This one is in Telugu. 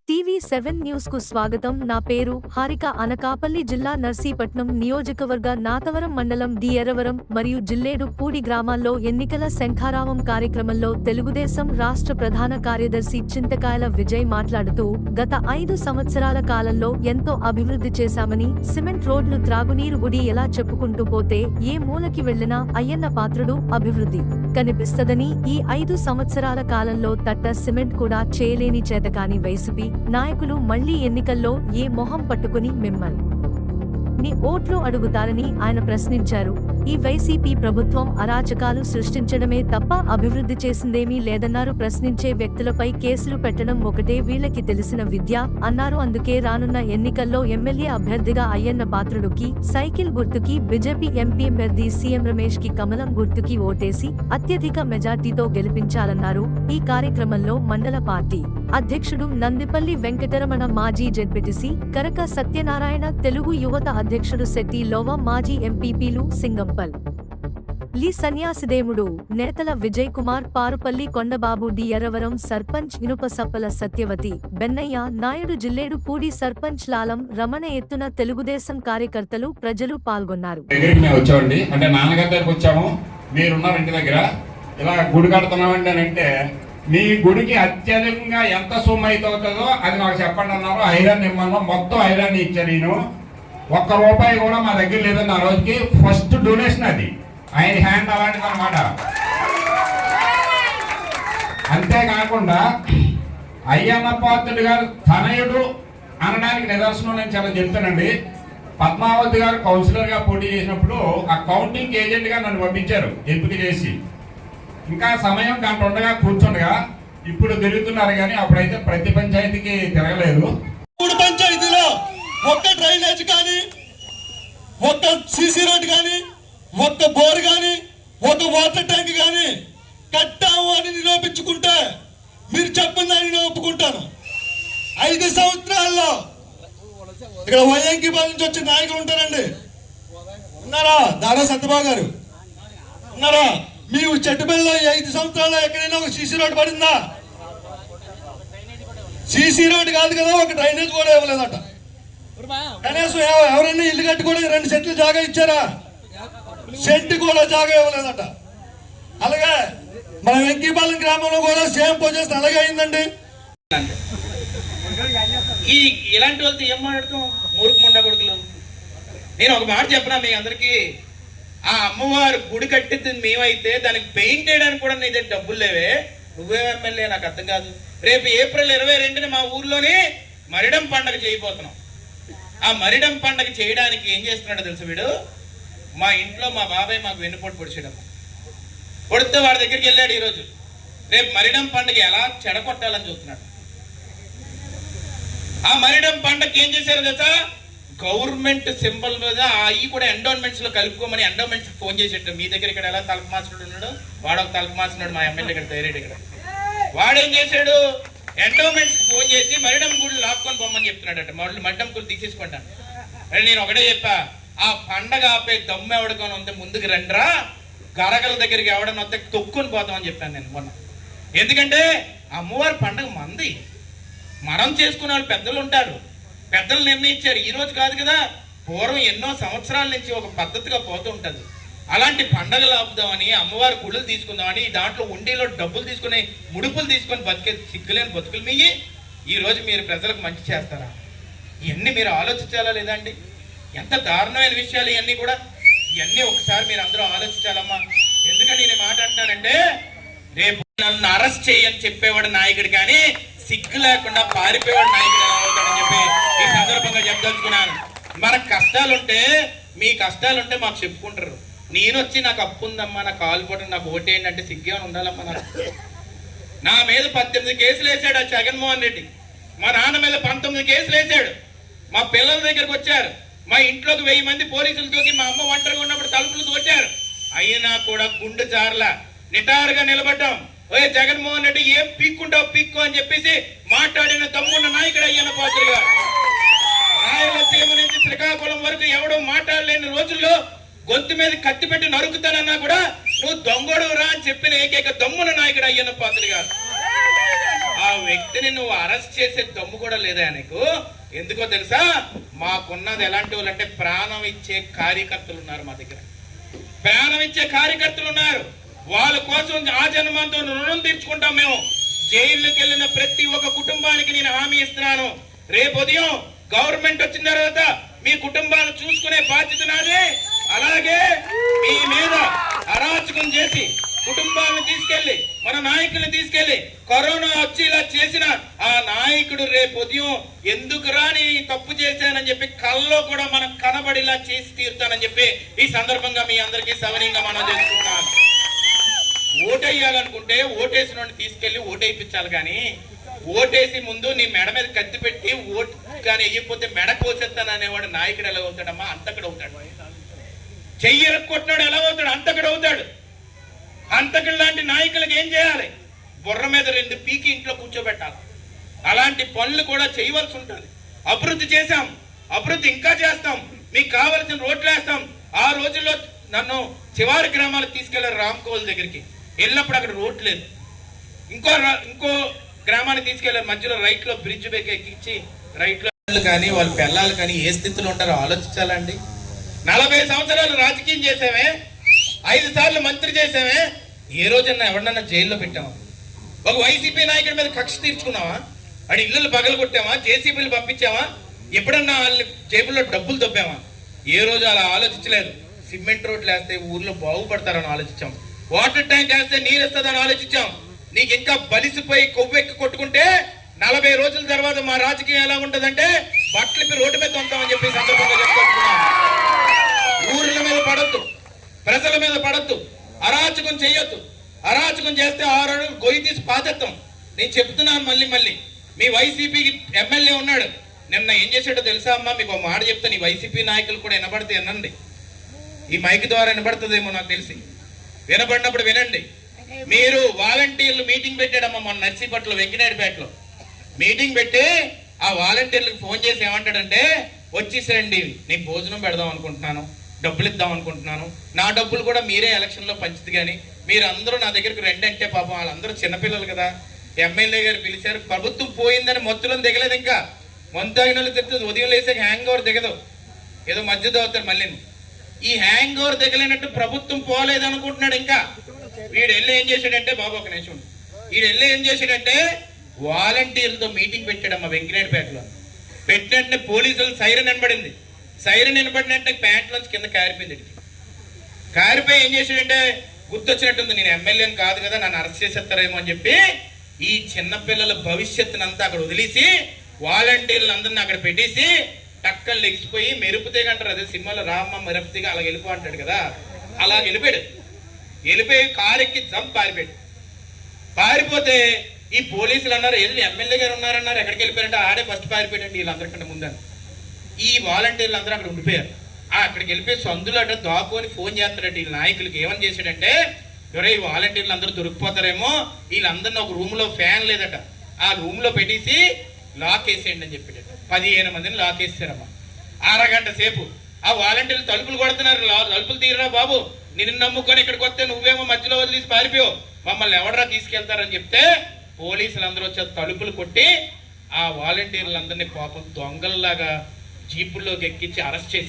TV7 న్యూస్ కు స్వాగతం. నా పేరు హారిక. అనకాపల్లి జిల్లా నర్సీపట్నం నియోజకవర్గ నాతవరం మండలం ఎర్రవరం మరియు జిల్లేడు పూడి గ్రామాల్లో ఎన్నికల శంఖారావం కార్యక్రమంలో తెలుగుదేశం రాష్ట్ర ప్రధాన కార్యదర్శి చింతకాయల విజయ్ మాట్లాడుతూ, గత 5 సంవత్సరాల కాలంలో ఎంతో అభివృద్ధి చేశామని, సిమెంట్ రోడ్లు, త్రాగునీరు, గుడి ఎలా చెప్పుకుంటూ పోతే ఏ మూలకి వెళ్లినా అయ్యన్న పాత్రుడు అభివృద్ధి కనిపిస్తదని, ఈ 5 సంవత్సరాల కాలంలో తట్ట సిమెంట్ కూడా చేయలేని చేతకాని వైసీపీ నాయకులు మళ్లీ ఎన్నికల్లో ఏ మొహం పట్టుకుని మిమ్మల్ని ఓట్లు అడుగుతారని ఆయన ప్రశ్నించారు. ఈ వైసీపీ ప్రభుత్వం అరాచకాలు సృష్టించడమే తప్ప అభివృద్ధి చేసిందేమీ లేదన్నారు. ప్రశ్నించే వ్యక్తులపై కేసులు పెట్టడం ఒకటే వీళ్లకి తెలిసిన విద్య అన్నారు. అందుకే రానున్న ఎన్నికల్లో ఎమ్మెల్యే అభ్యర్థిగా అయ్యన్న పాత్రుడుకి సైకిల్ గుర్తుకి, బీజేపీ ఎంపీ అభ్యర్థి సీఎం రమేష్ కి కమలం గుర్తుకి ఓటేసి అత్యధిక మెజార్టీతో గెలిపించాలన్నారు. ఈ కార్యక్రమంలో మండల పార్టీ అధ్యక్షుడు నందిపల్లి వెంకటరమణ, మాజీ జెడ్పీటీసీ కరక సత్యనారాయణ, తెలుగు యువత అధ్యక్షుడు శెట్టి లోవ, మాజీ ఎంపీపీలు సింగంపల్ లి సన్యాసిదేముడు, నేతల విజయ్ కుమార్, పారుపల్లి కొండబాబు, ఎర్రవరం సర్పంచ్ ఇనుపసప్పల సత్యవతి, బెన్నయ్య నాయుడు, జిల్లేడు పూడి సర్పంచ్ లాలం రమణ ఎత్తున తెలుగుదేశం కార్యకర్తలు, ప్రజలు పాల్గొన్నారు. అంటే నాన్నగారి దగ్గరకు వచ్చాము, మీరున్నారు ఇంటి దగ్గర, ఇలా గుడి కడుతున్నామండి అని అంటే, మీ గుడికి అత్యధికంగా ఎంత సొమ్ము అయితే అవుతుందో అది నాకు చెప్పండి అన్నారు. ఐరన్ ఇమ్మన్నా, మొత్తం ఐరన్ ఇచ్చారు. నేను ₹1 కూడా మా దగ్గర లేదండి. ఆ రోజుకి ఫస్ట్ డొనేషన్ అది, ఆయన హ్యాండ్ అలాంటిది అనమాట. అంతేకాకుండా అయ్యన్న పాత్రుడు గారు తనయుడు అనడానికి నిదర్శనం నేను చాలా చెప్తానండి. పద్మావతి గారు కౌన్సిలర్ గా పోటీ చేసినప్పుడు ఆ కౌంటింగ్ ఏజెంట్ గా నన్ను పంపించారు ఎంపిక చేసి. ఇంకా సమయం గంట ఉండగా కూర్చుండగా ఇప్పుడు తిరుగుతున్నారు, కానీ అప్పుడైతే ప్రతి పంచాయతీకి తిరగలేదు. 3 పంచాయతీలో ఒక్క డ్రైనేజ్ కానీ, ఒక్క సీసీ రోడ్ కానీ, ఒక్క బోర్ కానీ, ఒక వాటర్ ట్యాంక్ కానీ కట్టాము అని నిరూపించుకుంటే మీరు చెప్పిందని నేను ఒప్పుకుంటాను. 5 సంవత్సరాల్లో ఇక్కడ వైఎంకీబాల్ నుంచి వచ్చే నాయకులు ఉంటారండి. ఉన్నారా? దారా సత్యబాబు గారు ఉన్నారా? మీరు చెట్టుబెల్లో 5 సంవత్సరాల్లో ఎక్కడైనా ఒక సీసీ రోడ్ పడిందా? సీసీ రోడ్ కాదు కదా, ఒక డ్రైనేజ్ కూడా ఇవ్వలేదట. కనీసం ఎవరైనా ఇల్లు కట్టుకోవడానికి 2 సెంట్లు జాగా ఇచ్చారా? సెంటు కూడా జాగా ఇవ్వలేదట. అలాగే మన వెంకీపాలెం గ్రామంలో కూడా సేమ్ పొజిషన్ అలాగే అయిందండి. ఇలాంటి వాళ్ళతో ఏం మాట్లాడుతాం? మూర్ఖ ముండా కొడుకులు. నేను ఒక మాట చెప్పనా మీ అందరికీ, ఆ అమ్మవారు గుడి కట్టింది మేమైతే దానికి పెయింట్ వేయడానికి కూడా నీ దగ్గర డబ్బులు లేవే, నువ్వే ఎమ్మెల్యే? నాకు అర్థం కాదు. రేపు ఏప్రిల్ 22న మా ఊర్లోనే మరిడం పండగ చేయబోతున్నాం. ఆ మరిడం పండగ చేయడానికి ఏం చేస్తున్నాడో తెలుసు వీడు? మా ఇంట్లో మా బాబాయ్ మాకు వెన్నుపోటు పొడిచాడు. పొడితే వాడి దగ్గరికి వెళ్ళాడు ఈరోజు. రేపు మరిడం పండగ ఎలా చెడగొట్టాలని చూస్తున్నాడు. ఆ మరిడం పండగకి ఏం చేశారు తెలుసా? గవర్నమెంట్ సింబల్ మీద అవి కూడా ఎండోన్మెంట్స్ లో కలుపుకోమని ఎండోన్మెంట్స్ ఫోన్ చేసేట. మీ దగ్గర ఇక్కడ ఎలా తలకు మార్చుడు ఉన్నాడు, వాడు ఒక తలకు మార్చున్నాడు. మా ఎమ్మెల్యే ఇక్కడ తయారేడు. ఇక్కడ వాడేం చేశాడు? ఎండోమెంట్స్ ఫోన్ చేసి మరిడం గుడి లాక్కొని పొమ్మని చెప్తున్నాడట. మరిడం గుడి తీసేసుకుంటాను. నేను ఒకటే చెప్పా, ఆ పండగ ఆపే దమ్ము ఎవడుకొని ఉంటే ముందుకు రండిరా, గరగల దగ్గరికి ఎవడన్నా వస్తే తొక్కుని పోతామని చెప్పాను నేను మొన్న. ఎందుకంటే అమ్మవారి పండగ మంది, మనం చేసుకునే వాళ్ళు పెద్దలు ఉంటారు, పెద్దలు నిర్ణయించారు. ఈ రోజు కాదు కదా, పూర్వం ఎన్నో సంవత్సరాల నుంచి ఒక పద్ధతిగా పోతూ ఉంటుంది. అలాంటి పండగలు ఆపుదామని, అమ్మవారి గుళ్ళు తీసుకుందామని, దాంట్లో ఉండిలో డబ్బులు తీసుకుని, ముడుపులు తీసుకొని బతికే సిగ్గులేని బతుకులు మీయి. ఈ రోజు మీరు ప్రజలకు మంచి చేస్తారా? ఇవన్నీ మీరు ఆలోచించాలా లేదా అండి? ఎంత దారుణమైన విషయాలు ఇవన్నీ కూడా. ఇవన్నీ ఒకసారి మీరు అందరూ ఆలోచించాలమ్మా. ఎందుకని నేను మాట్లాడుతున్నానంటే, రేపు నన్ను అరెస్ట్ చేయని చెప్పేవాడు నాయకుడు కానీ సిగ్గు లేకుండా పారిపోయేవాడు నాయకుడు ఎలా అవుతాడని చెప్పి ఈ సందర్భంగా చెప్పదలుచుకున్నాను. మనకు కష్టాలుంటే, మీ కష్టాలుంటే మాకు చెప్పుకుంటారు. నేను వచ్చి నాకు అప్పు ఉందమ్మా, నాకు కాలు పోటీ, నాకు ఓటేయండి అంటే సిగ్గే ఉండాలమ్మా. నా మీద 18 కేసులు వేసాడు ఆ జగన్మోహన్ రెడ్డి. మా నాన్న మీద 19 కేసులు వేసాడు. మా పిల్లల దగ్గరకు వచ్చారు. మా ఇంట్లోకి 1000 మంది పోలీసులు తోకి మా అమ్మ ఒంటరిగా ఉన్నప్పుడు తలుపులు కొట్టారు. అయినా కూడా గుండె జార్లా నిటారుగా నిలబడ్డాం. ఓయ్ జగన్మోహన్ రెడ్డి, ఏం పీక్కుంటావు పీక్కు అని చెప్పేసి మాట్లాడిన తమ్మున్న నాయకుడు అయ్యన్న పాత్రుడు గారు. రాయలసీమ నుంచి శ్రీకాకుళం వరకు ఎవడో మాట్లాడలేని రోజుల్లో గొంతు మీద కత్తి పెట్టి నరుకుతానన్నా కూడా నువ్వు దొంగడు రా అని చెప్పిన ఏకైక దమ్మున నాయకుడు అయ్యన్న పాత్రుడు గారు. ఆ వ్యక్తిని నువ్వు అరెస్ట్ చేసే దమ్ము కూడా లేదా నీకు? ఎందుకో తెలుసా? మాకున్నది ఎలాంటి వాళ్ళు అంటే ప్రాణం ఇచ్చే కార్యకర్తలు ఉన్నారు మా దగ్గర. ప్రాణం ఇచ్చే కార్యకర్తలు ఉన్నారు. వాళ్ళ కోసం ఆ జన్మంతో రుణం తీర్చుకుంటాం మేము. జైలుకి వెళ్ళిన ప్రతి ఒక్క కుటుంబానికి నేను హామీ ఇస్తున్నాను, రేపు ఉదయం గవర్నమెంట్ వచ్చిన తర్వాత మీ కుటుంబాలు చూసుకునే బాధ్యత నాదే. అలాగే మీ మీద అరాచకం చేసి కుటుంబాలను తీసుకెళ్లి మన నాయకుల్ని తీసుకెళ్లి కరోనా వచ్చి ఇలా చేసిన ఆ నాయకుడు రేపు ఉదయం ఎందుకు రాని తప్పు చేశానని చెప్పి కల్లో కూడా మనం కనబడిలా చేసి తీరుతానని చెప్పి ఈ సందర్భంగా మీ అందరికీ సవనీయంగా మనం చేసుకుంటాం. ఓటేయాలనుకుంటే ఓటేసిన వాడిని తీసుకెళ్లి ఓటేయించాలి, కానీ ఓటేసి ముందు నీ మెడ మీద కత్తి పెట్టి ఓటు కానీ వేయకపోతే మెడ కోసేస్తాను అనేవాడు నాయకుడు ఎలా అవుతాడమ్మా? అంతకుడు అవుతాడు. చెయ్యి కొట్టినాడు ఎలా అవుతాడు? అంతకుడు అవుతాడు. అంతకుడు లాంటి నాయకులకు ఏం చేయాలి? బుర్ర మీద 2 పీకి ఇంట్లో కూర్చోబెట్టాలి. అలాంటి పనులు కూడా చేయవలసి ఉంటుంది. అభివృద్ధి చేశాం, అభివృద్ధి ఇంకా చేస్తాం, మీకు కావలసిన రోడ్లు వేస్తాం. ఆ రోజుల్లో నన్ను చివరి గ్రామాలకు తీసుకెళ్లారు, రామ్కోల్ దగ్గరికి వెళ్ళినప్పుడు అక్కడ రోడ్ లేదు. ఇంకో గ్రామానికి తీసుకెళ్లారు, మధ్యలో రైట్ లో బ్రిడ్జ్ ఎక్కించి రైట్ లో కానీ వాళ్ళ పిల్లలు కానీ ఏ స్థితిలో ఉంటారో ఆలోచించాలండి. 40 సంవత్సరాలు రాజకీయం చేసామే, 5 సార్లు మంత్రి చేసామే, ఏ రోజన్నా ఎవరినన్నా జైల్లో పెట్టామా? ఒక వైసీపీ నాయకుడి మీద కక్ష తీర్చుకున్నావా? వాడి ఇల్లులు పగలు కొట్టామా? జేసీబీలు పంపించావా? ఎప్పుడన్నా వాళ్ళని జేబుల్లో డబ్బులు దొబ్బామా? ఏ రోజు అలా ఆలోచించలేదు. సిమెంట్ రోడ్లు వేస్తే ఊర్లో బాగుపడతారని ఆలోచించాం. వాటర్ ట్యాంక్ వేస్తే నీరు వస్తుందని ఆలోచించాం. నీకు ఇంకా బలిసిపోయి కొవ్వెక్కి కొట్టుకుంటే 40 రోజుల తర్వాత మా రాజకీయం ఎలా ఉంటదంటే బట్టలకి రోడ్డు మీద ఉంటామని చెప్పి సందర్భంగా చెప్పుకుంటున్నాం. ఊర్ల మీద పడద్దు, ప్రజల మీద పడద్దు, అరాచకం చేయొద్దు. అరాచకం చేస్తే 6 అడుగులు గొయ్యి తీసి పాతెత్తాం. నేను చెప్తున్నాను మళ్ళీ మీ వైసీపీకి ఎమ్మెల్యే ఉన్నాడు, నిన్న ఏం చేసాడో తెలుసా అమ్మా? మీకు ఒక మాట చెప్తాను, ఈ వైసీపీ నాయకులు కూడా వినబడితే వినండి. ఈ మైక్ ద్వారా వినబడుతుందేమో నాకు తెలిసి, వినబడినప్పుడు వినండి. మీరు వాలంటీర్లు మీటింగ్ పెట్టాడమ్మా మన నర్సీపట్నం వెంకటేడిపేటలో. మీటింగ్ పెట్టి ఆ వాలంటీర్లకు ఫోన్ చేసి ఏమంటాడంటే, వచ్చేసేయండి నీకు భోజనం పెడదాం అనుకుంటున్నాను, డబ్బులు ఇద్దాం అనుకుంటున్నాను, నా డబ్బులు కూడా మీరే ఎలక్షన్లో పంచుతుంది, కానీ మీరు అందరూ నా దగ్గరకు రండి అంటే పాపం వాళ్ళందరూ చిన్నపిల్లలు కదా. ఎమ్మెల్యే గారు పిలిచారు, ప్రభుత్వం పోయిందని మొత్తులను దిగలేదు. ఇంకా మందు తాగిన వాళ్ళు తిరుగుతుంది, ఉదయం లేసాక హ్యాంగ్ ఓవర్ దిగదు, ఏదో మధ్య దోతారు. మళ్ళీ ఈ హ్యాంగ్ ఓవర్ దిగలేనట్టు ప్రభుత్వం పోలేదు అనుకుంటున్నాడు. ఇంకా వీడు వెళ్ళి ఏం చేశాడంటే, బాబు ఒక నిమిషం, వీడు వెళ్ళి ఏం చేశాడంటే వాలంటీర్లతో మీటింగ్ పెట్టాడమ్మా వెంకటేడిపేటలో. పెట్టినట్టే పోలీసులు సైరన్ వినబడింది. సైరన్ వినబడినట్టే ప్యాంట్లోంచి కింద కారిపోయింది. కారిపోయి ఏం చేశాడంటే, గుర్తొచ్చినట్టుంది, నేను ఎమ్మెల్యేని కాదు కదా, నన్ను అరెస్ట్ చేసేస్తారేమో అని చెప్పి ఈ చిన్నపిల్లల భవిష్యత్తునంతా అక్కడ వదిలేసి వాలంటీర్లు అందరిని అక్కడ పెట్టేసి టక్కలు లెగిసిపోయి మెరుపుతీగ అంటారు, అదే సినిమాలో రామ్మ మెరుపుతీగ అలా వెళ్ళిపో అంటాడు కదా, అలా వెళ్ళిపోయాడు. వెళ్ళిపోయి కారు ఎక్కి జంప్ పారిపోతే ఈ పోలీసులు అన్నారు, వెళ్ళి ఎమ్మెల్యే గారు ఉన్నారన్నారు, ఎక్కడికి వెళ్ళిపోయారంటే ఆడే ఫస్ట్ పారిపోయాడండి వీళ్ళందరికంటే ముందని. ఈ వాలంటీర్లు అందరూ అక్కడ ఉండిపోయారు. అక్కడికి వెళ్ళిపోయి సందులో అడ్డ దాక్కుని ఫోన్ చేస్తాడంటే వీళ్ళ నాయకులకి. ఏమని చేశాడంటే, ఎవరో ఈ వాలంటీర్లు అందరూ దొరికిపోతారేమో, వీళ్ళందరినీ ఒక రూమ్ లో ఫ్యాన్ లేదట, ఆ రూమ్ లో పెట్టేసి లాక్ వేసేయండి అని చెప్పాడు. 15 మందిని లాక్ వేసారమ్మా. 1/2 గంట సేపు ఆ వాలంటీర్లు తలుపులు కొడుతున్నారు, తలుపులు తీయరా బాబు, నిన్ను నమ్ముకొని ఇక్కడికి వస్తే నువ్వేమో మధ్యలో వదిలేసి పారిపోయావు, మమ్మల్ని ఎవడరా తీసుకెళ్తారని చెప్తే పోలీసులు అందరూ వచ్చి తలుపులు కొట్టి ఆ వాలంటీర్లందరినీ పాపం దొంగల్లాగా జీపుల్లోకి ఎక్కించి అరెస్ట్ చేసి